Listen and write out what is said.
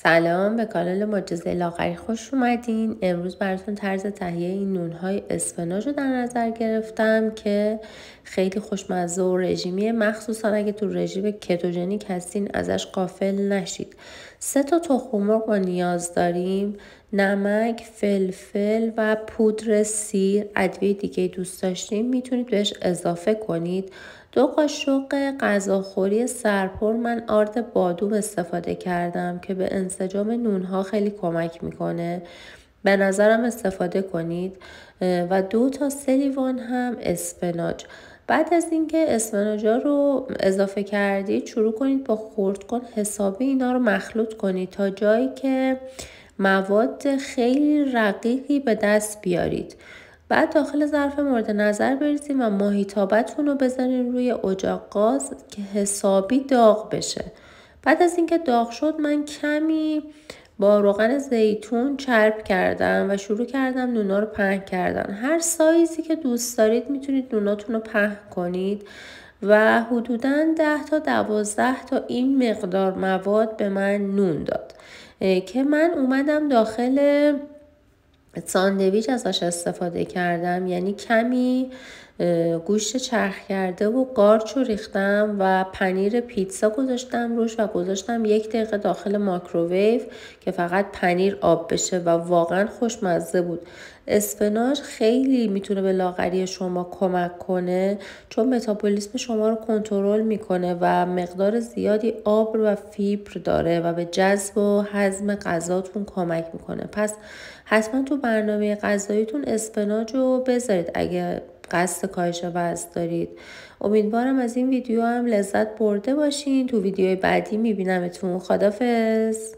سلام، به کانال معجزه لاغری خوش اومدین. امروز براتون طرز تهیه این نونهای اسفناج رو در نظر گرفتم که خیلی خوشمزه و رژیمیه، مخصوصا اگه تو رژیم کتوژنیک هستین ازش غافل نشید. 3 تا تخم مرغ ما نیاز داریم، نمک، فلفل و پودر سیر. ادویه دیگه دوست داشتین میتونید بهش اضافه کنید. 2 قاشق غذاخوری سرپر من آرد بادوم استفاده کردم که به انسجام نونها خیلی کمک میکنه، به نظرم استفاده کنید. و 2 تا 3 لیوان هم اسفناج. بعد از اینکه اسفناجا رو اضافه کردید شروع کنید با خرد کن حسابی اینا رو مخلوط کنید تا جایی که مواد خیلی رقیقی به دست بیارید. بعد داخل ظرف مورد نظر بریزید و ماهیتابتون رو بذارین روی اجاق گاز که حسابی داغ بشه. بعد از اینکه داغ شد من کمی با روغن زیتون چرب کردم و شروع کردم نونا رو پهن کردن. هر سایزی که دوست دارید میتونید نوناتون رو پهن کنید و حدوداً 10 تا 12 تا این مقدار مواد به من نون داد که من اومدم داخل ساندویچ ازش استفاده کردم. یعنی کمی گوشت چرخ کرده و قارچ رو ریختم و پنیر پیتزا گذاشتم روش و گذاشتم 1 دقیقه داخل مایکروویو که فقط پنیر آب بشه و واقعا خوشمزه بود. اسفناج خیلی میتونه به لاغری شما کمک کنه چون متابولیسم شما رو کنترل میکنه و مقدار زیادی آب و فیبر داره و به جذب و هضم غذاتون کمک میکنه. پس حتما تو برنامه غذاییتون اسفناج رو بذارید اگه قصد کاهش وزن دارید. امیدوارم از این ویدیو هم لذت برده باشین. تو ویدیوی بعدی میبینمتون. خدافظ.